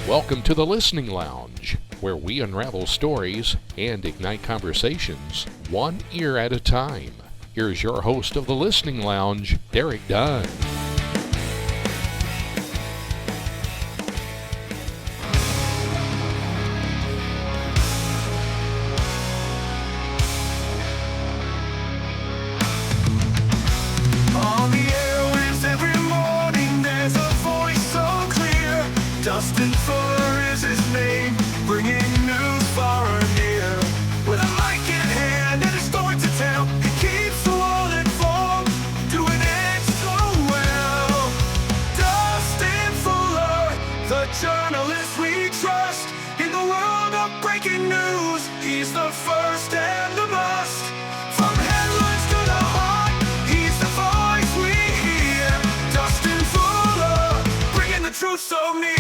Welcome to the Listening Lounge, where we unravel stories and ignite conversations one ear at a time. Here's your host of the Listening Lounge, Drk-Dun. On the airwaves every morning, there's a voice so clear. Dustin is his name, bringing news far and near. With a mic in hand and a story to tell, he keeps the world informed, doing it so well. Dustin Fuller, the journalist we trust. In the world of breaking news, he's the first and the must. From headlines to the heart, he's the voice we hear. Dustin Fuller, bringing the truth so near.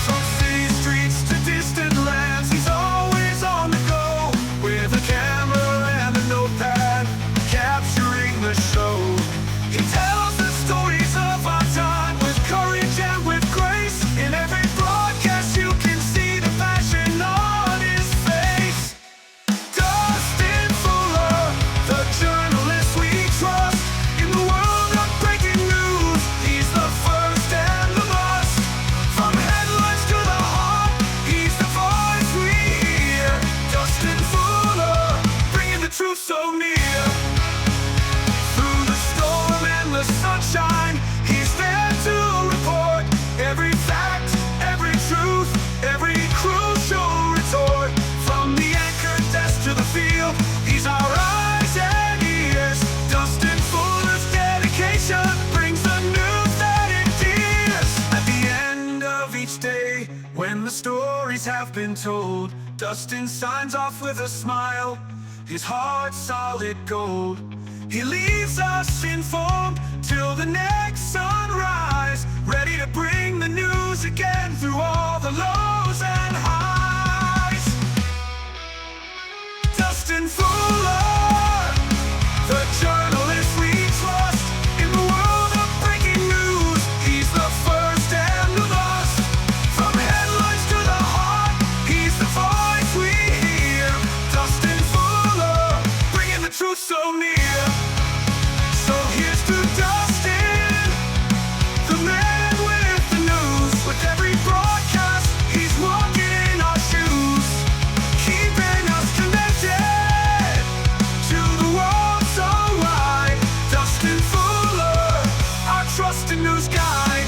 From city streets to distant lands, he's always on the go, with a camera and a notepad, capturing the show. He tells the stories of our time with courage and with grace. In every broadcast you can see the passion on his face. Dustin Fuller, the journalist we trust. In the world of breaking news, he's the first and the must. From headlines to the heart, he's the voice we hear. Dustin Fuller, bringing the truth so near. Through the storm and the sunshine, he's there to report every fact, every truth, every crucial retort. From the anchor desk to the field, he's our eyes and ears. Dustin Fuller's dedication brings the news that endears. At the end of each day, when the stories have been told, Dustin signs off with a smile, his heart solid gold. He leaves us informed till the next sunrise, ready to bring the news again through all the lows and highs. Dustin Fuller, the journalist we trust. In the world of breaking news, he's the first and the must. From headlines to the heart, he's the voice we hear. Dustin Fuller, bringing the truth so near. So here's to Dustin, the man with the news. With every broadcast, he's walking in our shoes, keeping us connected to the world so wide. Dustin Fuller, our trusted news guide.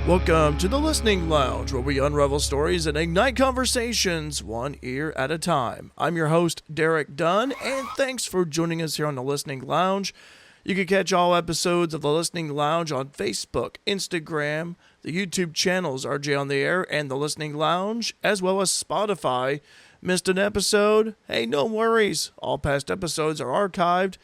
Welcome to the Listening Lounge, where we unravel stories and ignite conversations one ear at a time. I'm your host, Drk-Dun, and thanks for joining us here on the Listening Lounge. You can catch all episodes of the Listening Lounge on Facebook, Instagram, the YouTube channels RJ on the Air and the Listening Lounge, as well as Spotify. Missed an episode? Hey, no worries. All past episodes are archived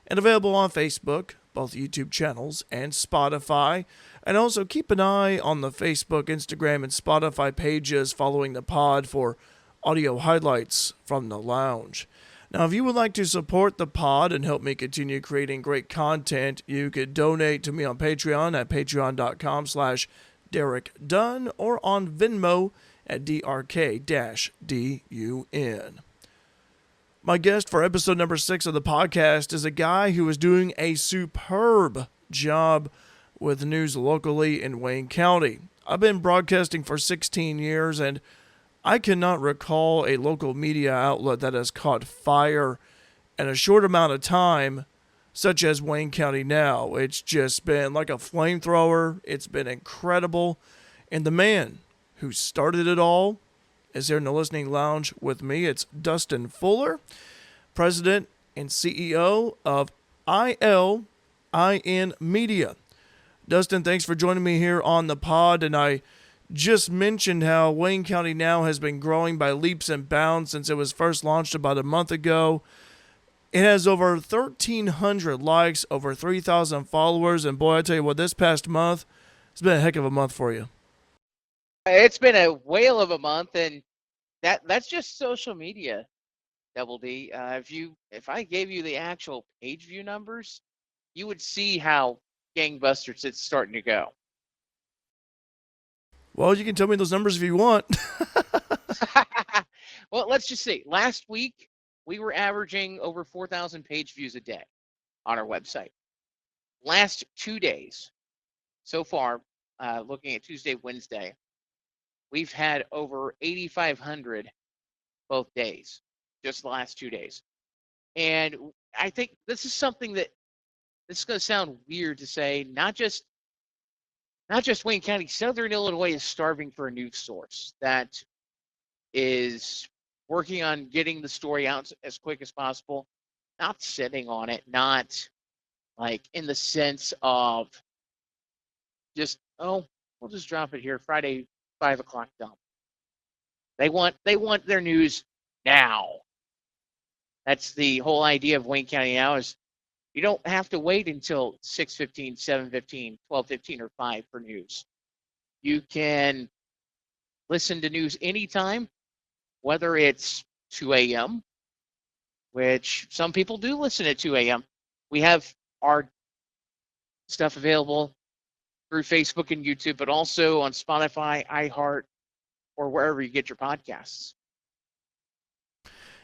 and available on Facebook, both YouTube channels and Spotify. And also keep an eye on the Facebook, Instagram, and Spotify pages following the pod for audio highlights from the lounge. Now, if you would like to support the pod and help me continue creating great content, you could donate to me on Patreon at patreon.com/Drk-Dun or on Venmo at DRK-DUN. My guest for episode number 6 of the podcast is a guy who is doing a superb job with news locally in Wayne County. I've been broadcasting for 16 years, and I cannot recall a local media outlet that has caught fire in a short amount of time, such as Wayne County Now. It's just been like a flamethrower. It's been incredible. And the man who started it all is here in the Listening Lounge with me. It's Dustin Fuller, President and CEO of ILIN Media. Dustin, thanks for joining me here on the pod, and I just mentioned how Wayne County Now has been growing by leaps and bounds since it was first launched about a month ago. It has over 1,300 likes, over 3,000 followers, and boy, I tell you what, this past month, it's been a heck of a month for you. It's been a whale of a month, and that's just social media. Double D. If I gave you the actual page view numbers, you would see how gangbusters it's starting to go. Well, you can tell me those numbers if you want. Well, let's just see. Last week, we were averaging over 4,000 page views a day on our website. Last 2 days, so far, looking at Tuesday, Wednesday, we've had over 8,500 both days, just the last 2 days. And I think this is something that this is going to sound weird to say. Not just Wayne County, Southern Illinois is starving for a news source that is working on getting the story out as quick as possible, not sitting on it, not like in the sense of just, oh, we'll just drop it here Friday 5 o'clock dump. They want their news now. That's the whole idea of Wayne County Now is you don't have to wait until 6:15, 7:15, 12:15, or 5 for news. You can listen to news anytime, whether it's 2 a.m., which some people do listen at 2 a.m. We have our stuff available through Facebook and YouTube, but also on Spotify, iHeart, or wherever you get your podcasts.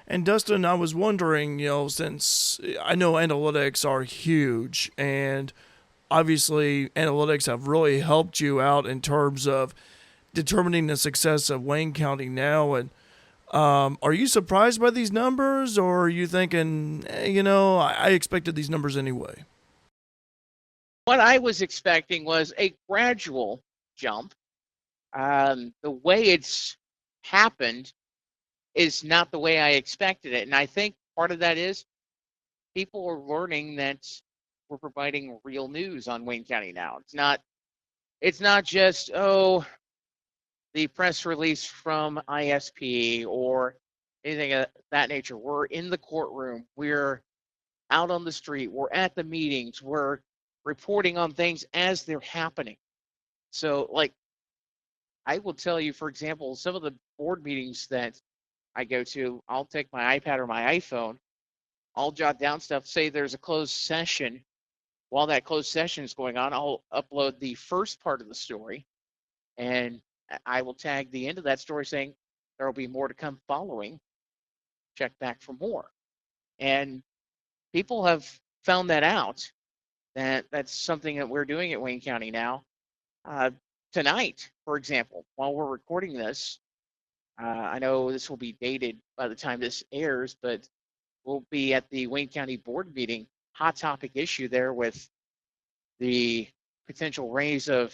And Dustin, I was wondering, since I know analytics are huge, and obviously analytics have really helped you out in terms of determining the success of Wayne County Now. And are you surprised by these numbers, or are you thinking, I expected these numbers anyway? What I was expecting was a gradual jump. The way it's happened is not the way I expected it. And I think part of that is people are learning that we're providing real news on Wayne County Now. It's not just, oh, the press release from ISP or anything of that nature. We're in the courtroom. We're out on the street. We're at the meetings. We're reporting on things as they're happening. So, like, I will tell you, for example, some of the board meetings that I go to, I'll take my iPad or my iPhone, I'll jot down stuff, say there's a closed session. While that closed session is going on, I'll upload the first part of the story, and I will tag the end of that story saying there will be more to come following. Check back for more. And people have found that out, that's something that we're doing at Wayne County Now. Tonight, for example, while we're recording this, I know this will be dated by the time this airs, but we'll be at the Wayne County Board meeting, hot topic issue there with the potential raise of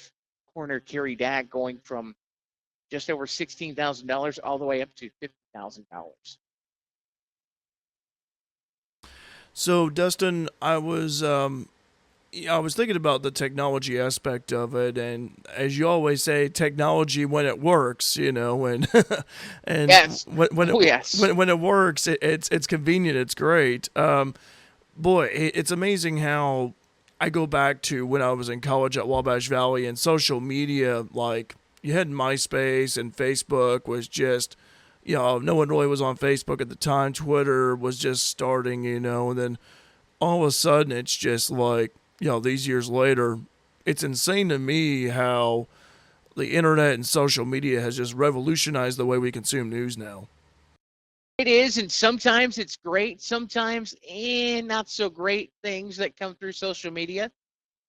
Coroner Kerry Dagg going from just over $16,000 all the way up to $50,000. So, Dustin, I was thinking about the technology aspect of it, and as you always say, technology when it works, and Yes. when it, Oh, yes. when it works, it's convenient, it's great. Boy, it's amazing how I go back to when I was in college at Wabash Valley, and social media, like you had MySpace and Facebook was just, no one really was on Facebook at the time. Twitter was just starting, and then all of a sudden it's just like, these years later, it's insane to me how the internet and social media has just revolutionized the way we consume news now. It is, and sometimes it's great, sometimes not so great things that come through social media,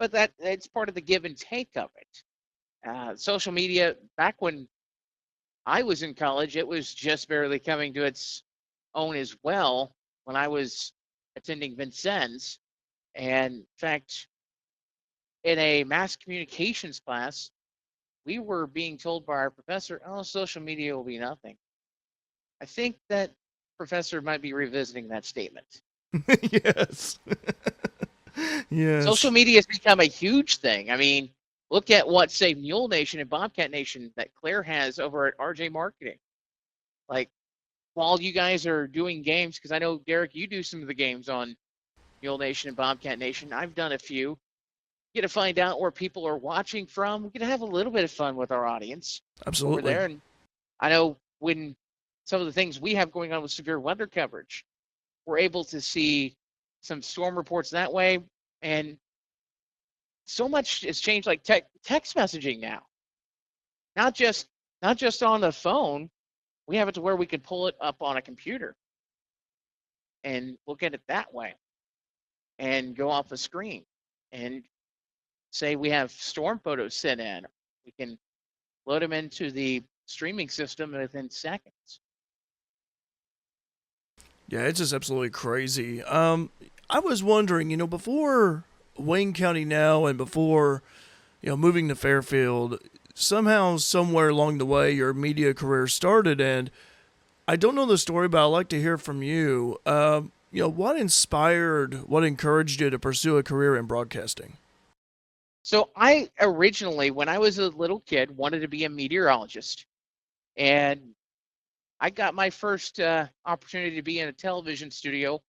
but it's part of the give and take of it. Social media, back when I was in college, it was just barely coming to its own as well when I was attending Vincennes. And in fact, in a mass communications class, we were being told by our professor, oh, social media will be nothing. I think that professor might be revisiting that statement. Yes. Yes. Social media has become a huge thing. I mean, look at what, say, Mule Nation and Bobcat Nation that Claire has over at RJ Marketing. Like, while you guys are doing games, because I know, Derek, you do some of the games on Mule Nation and Bobcat Nation. I've done a few. Get to find out where people are watching from. We get to have a little bit of fun with our audience Absolutely. over there. And I know when some of the things we have going on with severe weather coverage. We're able to see some storm reports that way, and so much has changed, like text messaging now. Not just not just on the phone. We have it to where we can pull it up on a computer and look at it that way and go off the screen and say we have storm photos sent in. We can load them into the streaming system within seconds. Yeah, it's just absolutely crazy. I was wondering, before Wayne County now and before, moving to Fairfield, somehow, somewhere along the way, your media career started. And I don't know the story, but I'd like to hear from you. What inspired, what encouraged you to pursue a career in broadcasting? So I originally, when I was a little kid, wanted to be a meteorologist. And I got my first opportunity to be in a television studio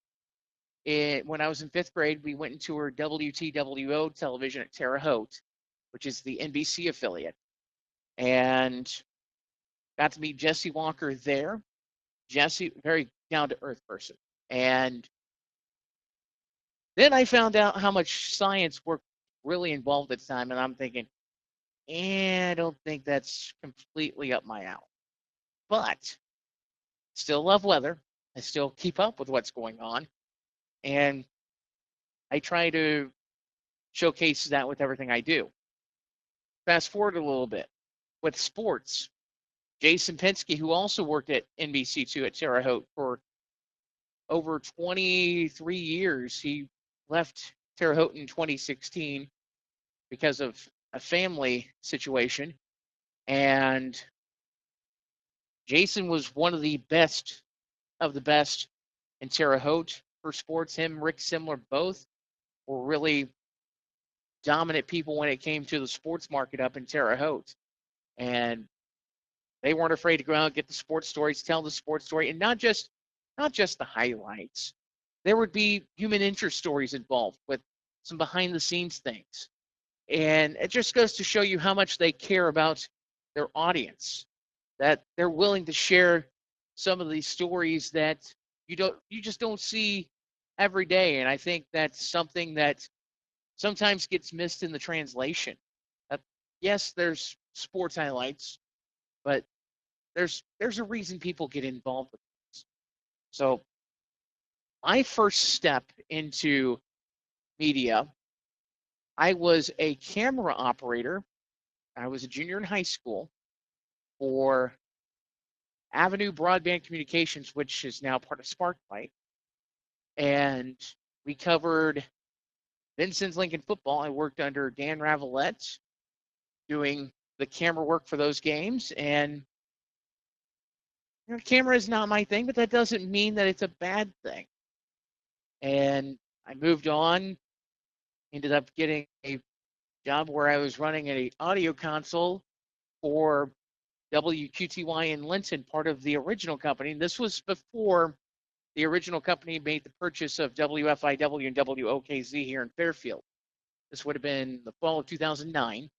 when I was in fifth grade. We went into our WTWO television at Terre Haute, which is the NBC affiliate, and got to meet Jesse Walker there. Jesse, very down to earth person. And then I found out how much science work really involved at the time, and I'm thinking, I don't think that's completely up my alley. But still love weather. I still keep up with what's going on, and I try to showcase that with everything I do. Fast forward a little bit with sports. Jason Penske, who also worked at NBC2 at Terre Haute for over 23 years, he left Terre Haute in 2016 because of a family situation. And Jason was one of the best in Terre Haute for sports. Him, Rick Simler, both were really dominant people when it came to the sports market up in Terre Haute. And they weren't afraid to go out and get the sports stories, tell the sports story, and not just the highlights. There would be human interest stories involved with some behind the scenes things. And it just goes to show you how much they care about their audience, that they're willing to share some of these stories that you just don't see every day. And I think that's something that sometimes gets missed in the translation. Yes, there's sports highlights, but there's a reason people get involved with this. So my first step into media, I was a camera operator. I was a junior in high school for Avenue Broadband Communications, which is now part of Sparklight. And we covered Vincent's Lincoln football. I worked under Dan Ravelette doing the camera work for those games. And camera is not my thing, but that doesn't mean that it's a bad thing. And I moved on, ended up getting a job where I was running an audio console for WQTY in Linton, part of the original company. And this was before the original company made the purchase of WFIW and WOKZ here in Fairfield. This would have been the fall of 2009.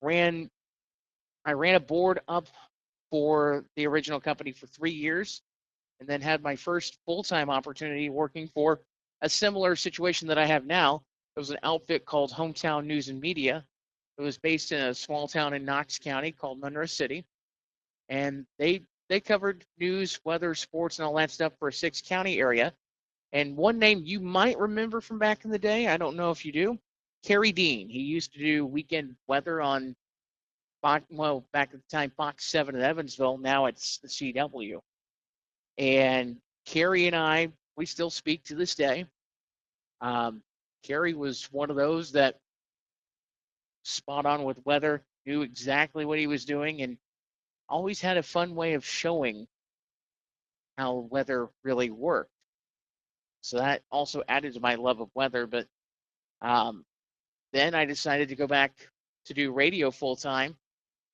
I ran a board up for the original company for 3 years, and then had my first full-time opportunity working for a similar situation that I have now. It was an outfit called Hometown News and Media. It was based in a small town in Knox County called Monroe City, and they covered news, weather, sports, and all that stuff for a 6-county area. And one name you might remember from back in the day, I don't know if you do, Kerry Dean. He used to do weekend weather on Fox, well, back at the time, Fox 7 in Evansville. Now it's the CW. And Kerry and I, we still speak to this day. Kerry was one of those that spot on with weather, knew exactly what he was doing, and always had a fun way of showing how weather really worked. So that also added to my love of weather. But then I decided to go back to do radio full time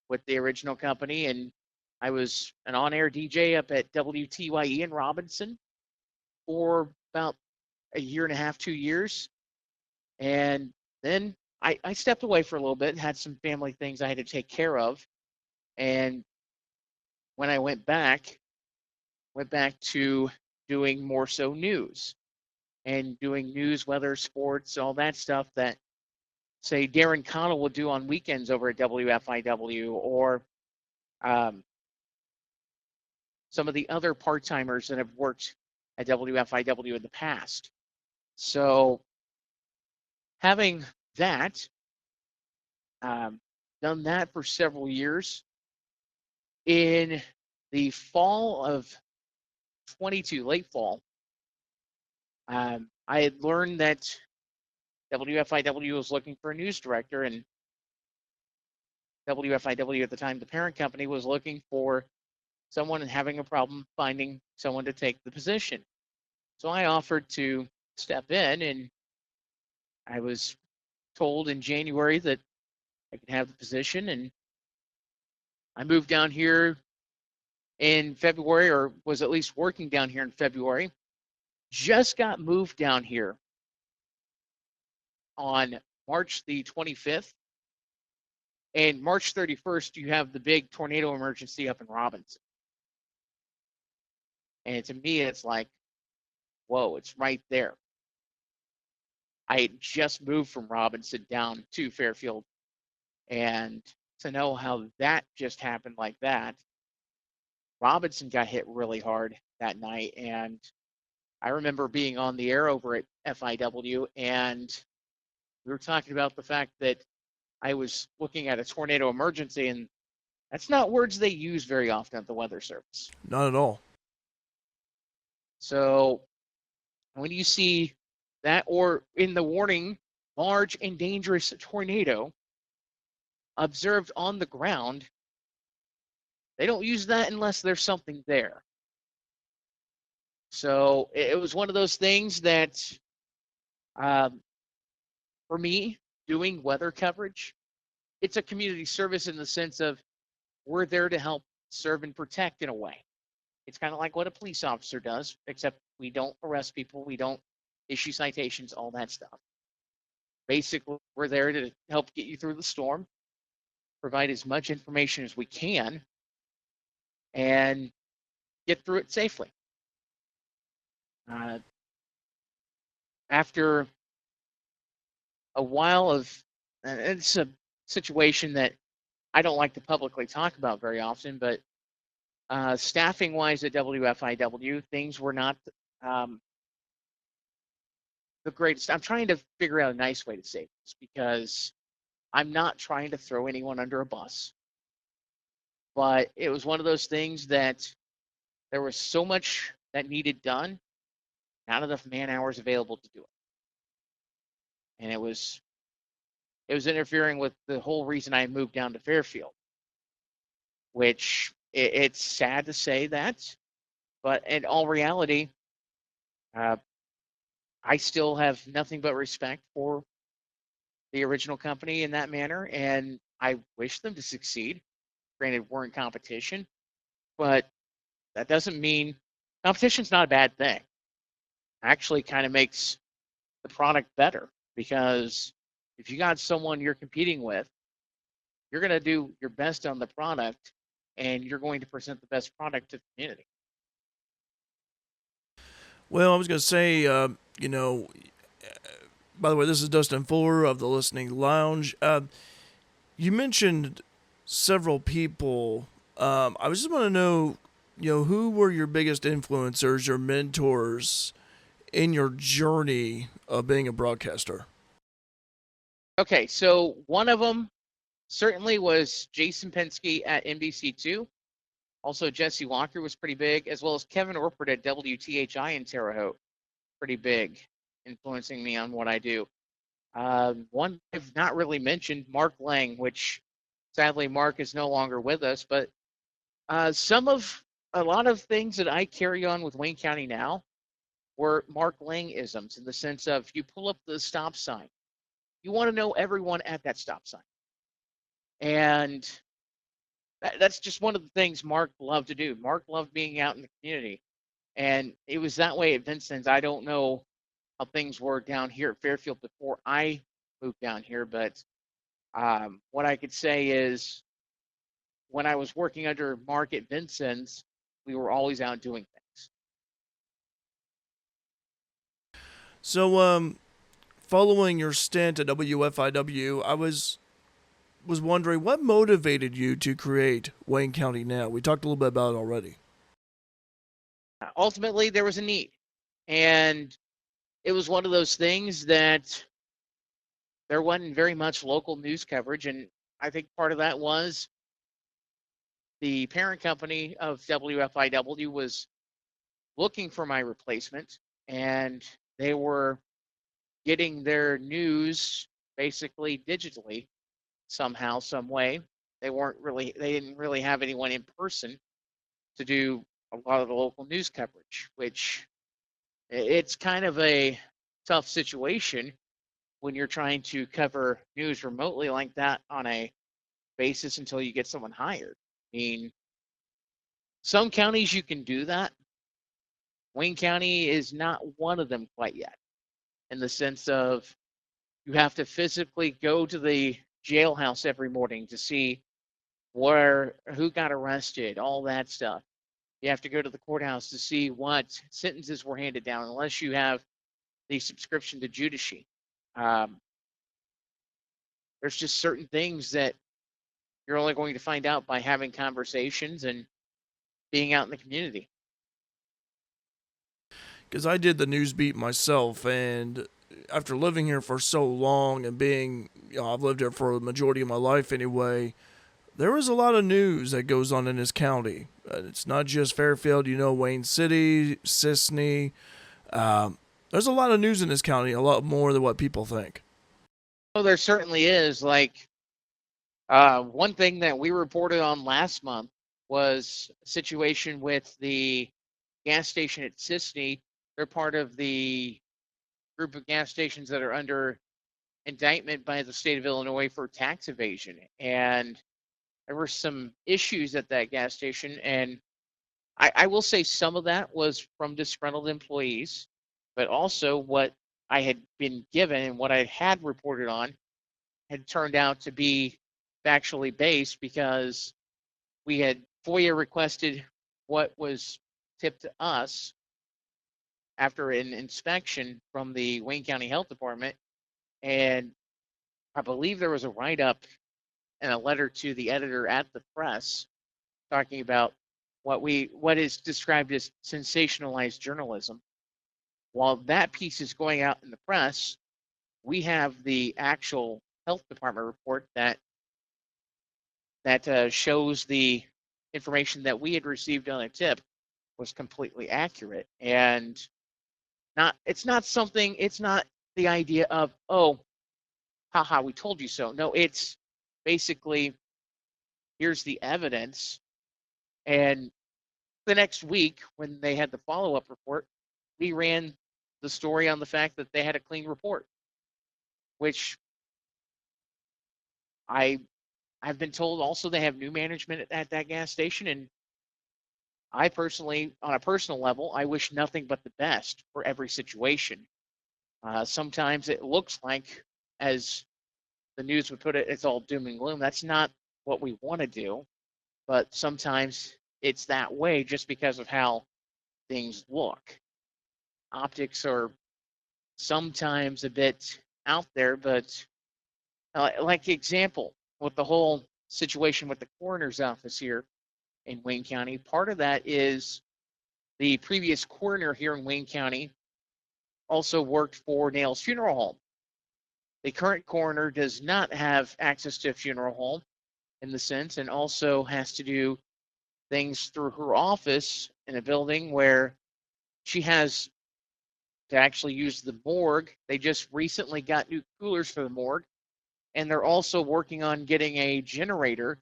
with the original company, and I was an on-air DJ up at WTYE in Robinson for about a year and a half, 2 years. And then I stepped away for a little bit and had some family things I had to take care of. And when I went back, went back to doing more so news and doing news, weather, sports, all that stuff that, say, Darren Connell will do on weekends over at WFIW, or um, some of the other part-timers that have worked at WFIW in the past. So having that, done that for several years, in the fall of 22, late fall, I had learned that WFIW was looking for a news director, and WFIW at the time, the parent company, was looking for someone and having a problem finding someone to take the position. So I offered to step in, and I was told in January that I could have the position, and I moved down here in February, or was at least working down here in February. Just got moved down here on March the 25th. And March 31st, you have the big tornado emergency up in Robinson. And to me, it's like, whoa, it's right there. I had just moved from Robinson down to Fairfield. And to know how that just happened like that, Robinson got hit really hard that night. And I remember being on the air over at FIW, and we were talking about the fact that I was looking at a tornado emergency, and that's not words they use very often at the Weather Service. Not at all. So when you see that, or in the warning, large and dangerous tornado observed on the ground, they don't use that unless there's something there. So it was one of those things that, for me, doing weather coverage, it's a community service in the sense of we're there to help serve and protect in a way. It's kind of like what a police officer does, except we don't arrest people, we don't issue citations, all that stuff. Basically, we're there to help get you through the storm, provide as much information as we can, and get through it safely. After a while of, and it's a situation that I don't like to publicly talk about very often, but staffing wise at WFIW, things were not the greatest. I'm trying to figure out a nice way to say this, because I'm not trying to throw anyone under a bus, but it was one of those things that there was so much that needed done, not enough man hours available to do it. And it was interfering with the whole reason I moved down to Fairfield, which it's sad to say that, but in all reality, I still have nothing but respect for the original company in that manner, and I wish them to succeed. Granted, we're in competition, but that doesn't mean competition's not a bad thing. Actually, kind of makes the product better, because if you got someone you're competing with, you're going to do your best on the product, and you're going to present the best product to the community. Well, I was going to say, by the way, this is Dustin Fuller of the Listening Lounge. You mentioned several people. I just want to know, who were your biggest influencers, your mentors in your journey of being a broadcaster? Okay, so one of them certainly was Jason Penske at NBC2. Also, Jesse Walker was pretty big, as well as Kevin Orpert at WTHI in Terre Haute. Pretty big, influencing me on what I do. One I've not really mentioned, Mark Lang, which sadly Mark is no longer with us, but a lot of things that I carry on with Wayne County now were Mark Lang isms, in the sense of, you pull up the stop sign, you want to know everyone at that stop sign. And that's just one of the things Mark loved to do. Mark loved being out in the community. And it was that way at Vincent's. I don't know how things were down here at Fairfield before I moved down here, but what I could say is, when I was working under Mark at Vincent's, we were always out doing things. So, following your stint at WFIW, I was wondering what motivated you to create Wayne County Now. We talked a little bit about it already. Ultimately, there was a need, and it was one of those things that there wasn't very much local news coverage, and I think part of that was the parent company of WFIW was looking for my replacement, and they were getting their news basically digitally somehow, some way. They didn't really have anyone in person to do a lot of the local news coverage, which it's kind of a tough situation when you're trying to cover news remotely like that on a basis until you get someone hired. I mean, some counties you can do that. Wayne County is not one of them quite yet, in the sense of you have to physically go to the jailhouse every morning to see who got arrested, all that stuff. You have to go to the courthouse to see what sentences were handed down, unless you have the subscription to Judici. Um, there's just certain things that you're only going to find out by having conversations and being out in the community. Because I did the news beat myself, and after living here for so long and being, I've lived here for a majority of my life anyway, there is a lot of news that goes on in this county. It's not just Fairfield, Wayne City, Sisney. There's a lot of news in this county, a lot more than what people think. Oh, there certainly is. Like, one thing that we reported on last month was a situation with the gas station at Sisney. They're part of the group of gas stations that are under indictment by the state of Illinois for tax evasion. And there were some issues at that gas station. And I will say some of that was from disgruntled employees, but also what I had been given and what I had reported on had turned out to be factually based, because we had FOIA requested what was tipped to us after an inspection from the Wayne County Health Department. And I believe there was a write up and a letter to the editor at the press talking about what is described as sensationalized journalism. While that piece is going out in the press, we have the actual health department report that shows the information that we had received on a tip was completely accurate. And it's not the idea of, oh, haha, we told you so. No, it's basically, here's the evidence. And the next week, when they had the follow-up report, we ran the story on the fact that they had a clean report, which I've been told also they have new management at that gas station. And I personally, on a personal level, I wish nothing but the best for every situation. Sometimes it looks like, as the news would put it, it's all doom and gloom. That's not what we want to do, but sometimes it's that way just because of how things look. Optics are sometimes a bit out there, but like example, with the whole situation with the coroner's office here in Wayne County, part of that is the previous coroner here in Wayne County also worked for Nail's Funeral Home. The current coroner does not have access to a funeral home in the sense, and also has to do things through her office in a building where she has to actually use the morgue. They just recently got new coolers for the morgue, and they're also working on getting a generator,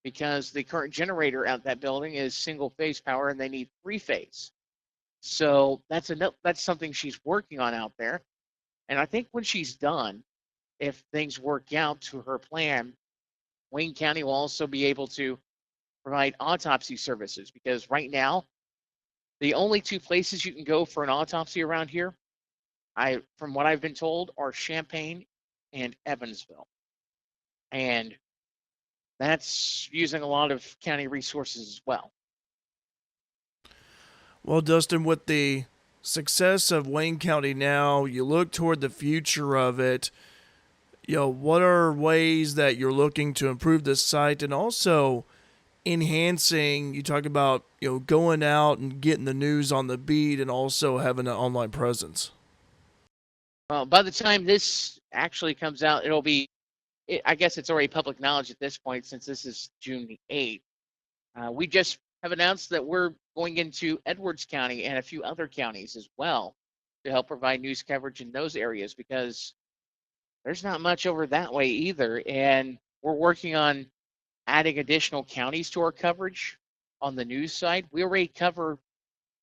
because the current generator at that building is single phase power and they need three phase. So that's something she's working on out there. And I think when she's done, if things work out to her plan, Wayne County will also be able to provide autopsy services, because right now, the only two places you can go for an autopsy around here, from what I've been told, are Champaign and Evansville. And that's using a lot of county resources as well. Well, Dustin, with the success of Wayne County now, you look toward the future of it. What are ways that you're looking to improve the site and also enhancing? You talk about, going out and getting the news on the beat and also having an online presence. Well, by the time this actually comes out, I guess it's already public knowledge at this point since this is June the 8th. We just have announced that we're going into Edwards County and a few other counties as well to help provide news coverage in those areas because there's not much over that way either. And we're working on adding additional counties to our coverage on the news side. We already cover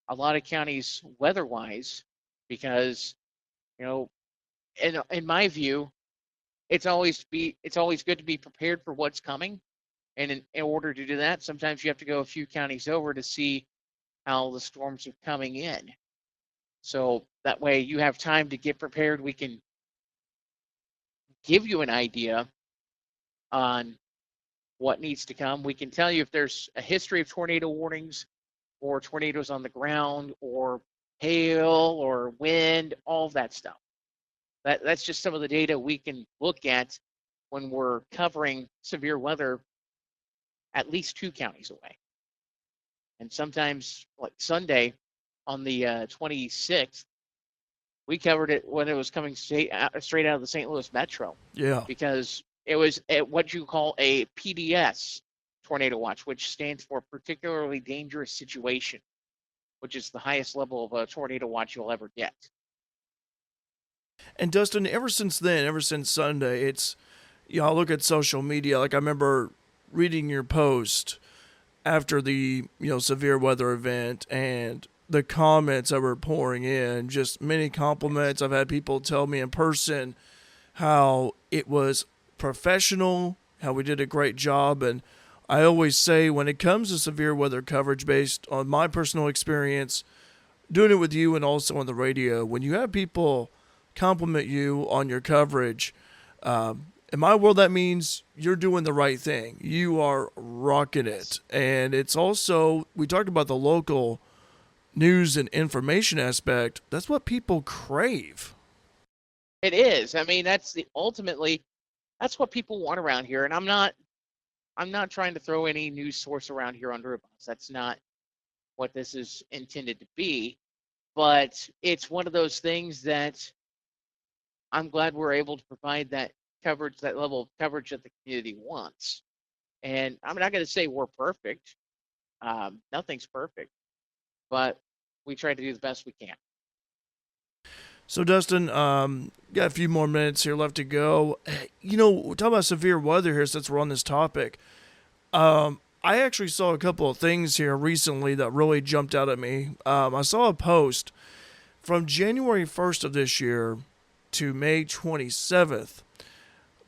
a lot of counties weather-wise because, in my view, it's always good to be prepared for what's coming. And in order to do that, sometimes you have to go a few counties over to see how the storms are coming in. So that way you have time to get prepared. We can give you an idea on what needs to come. We can tell you if there's a history of tornado warnings or tornadoes on the ground or hail or wind, all of that stuff. That's just some of the data we can look at when we're covering severe weather at least 2 counties away. And sometimes, like Sunday on the 26th, we covered it when it was coming straight out of the St. Louis Metro. Yeah. Because it was what you call a PDS tornado watch, which stands for particularly dangerous situation, which is the highest level of a tornado watch you'll ever get. And Dustin, ever since then, ever since Sunday, it's, I look at social media. Like I remember reading your post after the, severe weather event and the comments that were pouring in, just many compliments. I've had people tell me in person how it was professional, how we did a great job. And I always say when it comes to severe weather coverage, based on my personal experience, doing it with you and also on the radio, when you have people compliment you on your coverage, in my world, that means you're doing the right thing. You are rocking it. And it's also, we talked about the local news and information aspect. That's what people crave. It is. I mean, that's what people want around here. And I'm not trying to throw any news source around here under a bus. That's not what this is intended to be. But it's one of those things that I'm glad we're able to provide that coverage, that level of coverage that the community wants. And I'm not going to say we're perfect. Nothing's perfect, but we try to do the best we can. So, Dustin, got a few more minutes here left to go. We're talking about severe weather here since we're on this topic. I actually saw a couple of things here recently that really jumped out at me. I saw a post from January 1st of this year to May 27th.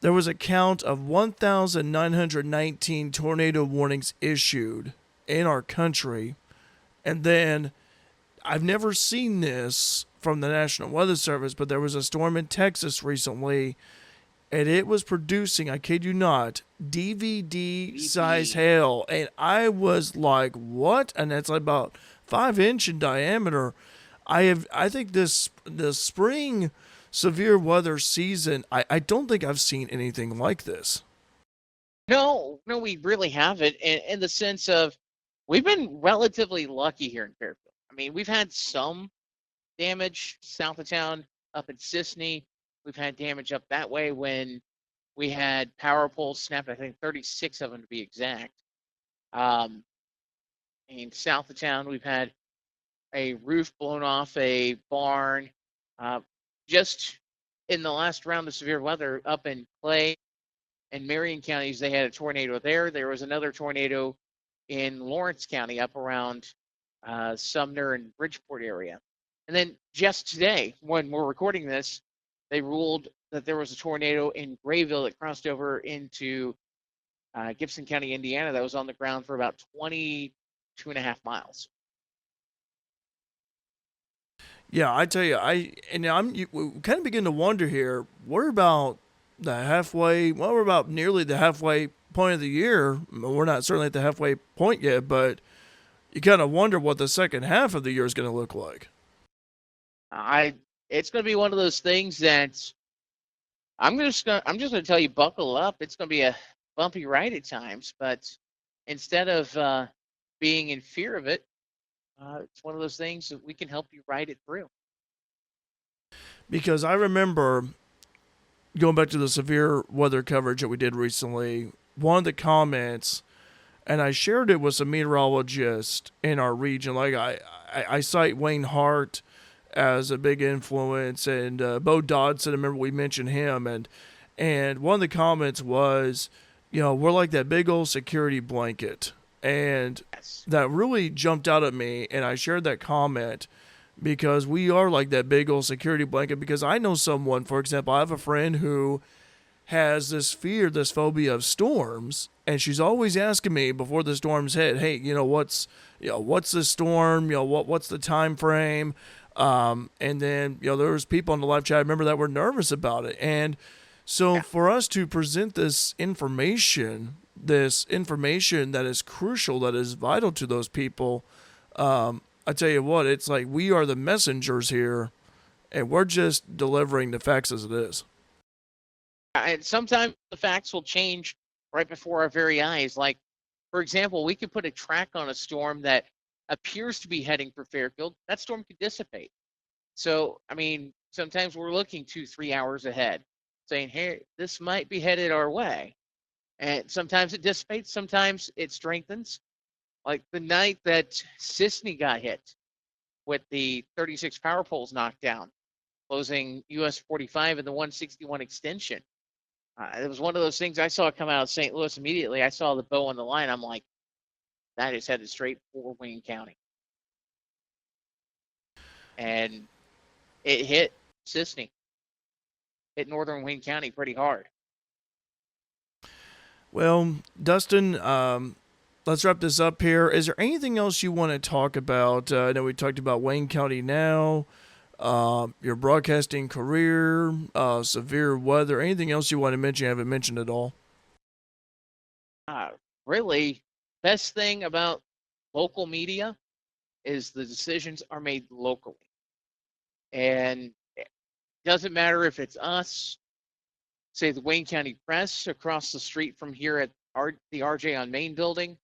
There was a count of 1,919 tornado warnings issued in our country. And then I've never seen this from the National Weather Service, but there was a storm in Texas recently, and it was producing, I kid you not, DVD-sized hail. And I was like, what? And it's like about 5-inch in diameter. I think the spring severe weather season, I don't think I've seen anything like this. No, we really haven't. In the sense of, we've been relatively lucky here in Fairfield. I mean, we've had some damage south of town, up in Sisney. We've had damage up that way when we had power poles snapped, I think 36 of them to be exact. And south of town, we've had a roof blown off a barn. Just in the last round of severe weather up in Clay and Marion counties, they had a tornado there. There was another tornado in Lawrence County up around Sumner and Bridgeport area. And then just today, when we're recording this, they ruled that there was a tornado in Grayville that crossed over into Gibson County, Indiana, that was on the ground for about 22.5 miles. Yeah, I tell you, we kind of begin to wonder here. We're about we're about nearly the halfway point of the year. We're not certainly at the halfway point yet, but you kind of wonder what the second half of the year is going to look like. I it's going to be one of those things that I'm just going to tell you, buckle up. It's going to be a bumpy ride at times, but instead of being in fear of it, it's one of those things that we can help you ride it through. Because I remember going back to the severe weather coverage that we did recently, one of the comments, and I shared it with some meteorologists in our region. Like I cite Wayne Hart as a big influence, and Bo Dodson. I remember we mentioned him, and one of the comments was, we're like that big old security blanket, and Yes. that really jumped out at me. And I shared that comment because we are like that big old security blanket. Because I know someone, for example, I have a friend who has this fear, this phobia of storms, and she's always asking me before the storms hit, hey, what's the storm? What's the time frame? And then there was people on the live chat, I remember, that were nervous about it. And so for us to present this information that is crucial, that is vital to those people, I tell you what, it's like we are the messengers here, and we're just delivering the facts as it is. And sometimes the facts will change right before our very eyes. Like, for example, we could put a track on a storm that appears to be heading for Fairfield. That storm could dissipate. So, I mean, sometimes we're looking 2-3 hours ahead, saying, hey, this might be headed our way. And sometimes it dissipates, sometimes it strengthens. Like the night that Sisney got hit with the 36 power poles knocked down, closing US 45 and the 161 extension. It was one of those things I saw come out of St. Louis immediately. I saw the bow on the line. I'm like, that is headed straight for Wayne County. And it hit Sisney, hit northern Wayne County pretty hard. Well, Dustin, let's wrap this up here. Is there anything else you want to talk about? I know we talked about Wayne County now, your broadcasting career, severe weather. Anything else you want to mention you haven't mentioned at all? Really, best thing about local media is the decisions are made locally. And it doesn't matter if it's us, say the Wayne County Press across the street from here at the RJ on Main building.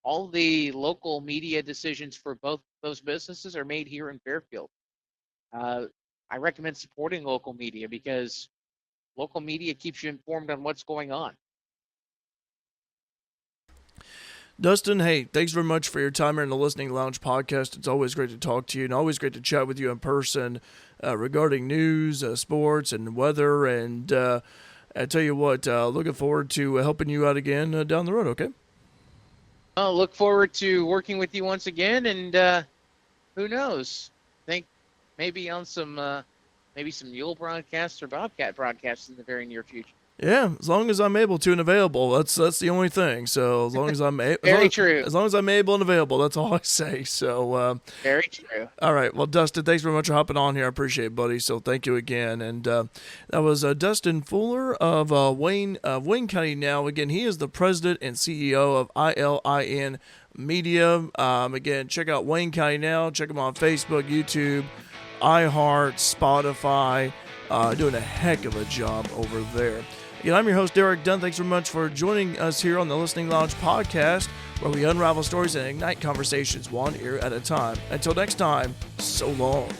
All the local media decisions for both those businesses are made here in Fairfield. I recommend supporting local media because local media keeps you informed on what's going on. Dustin, hey, thanks very much for your time here in the Listening Lounge podcast. It's always great to talk to you and always great to chat with you in person regarding news, sports, and weather. And I tell you what, looking forward to helping you out again down the road, okay? I'll look forward to working with you once again, and who knows? Think maybe on some mule broadcasts or bobcat broadcasts in the very near future. Yeah, as long as I'm able to and available, that's the only thing. So as long as I'm true. As long as I'm able and available, that's all I say. So very true. All right, well, Dustin, thanks very much for hopping on here. I appreciate it, buddy. So thank you again. And that was Dustin Fuller of Wayne County Now. Again, he is the president and CEO of ILIN Media. Again, check out Wayne County Now. Check him on Facebook, YouTube, iHeart, Spotify. Doing a heck of a job over there. Again, I'm your host, Drk-Dun. Thanks very much for joining us here on the Listening Lounge podcast, where we unravel stories and ignite conversations one ear at a time. Until next time, so long.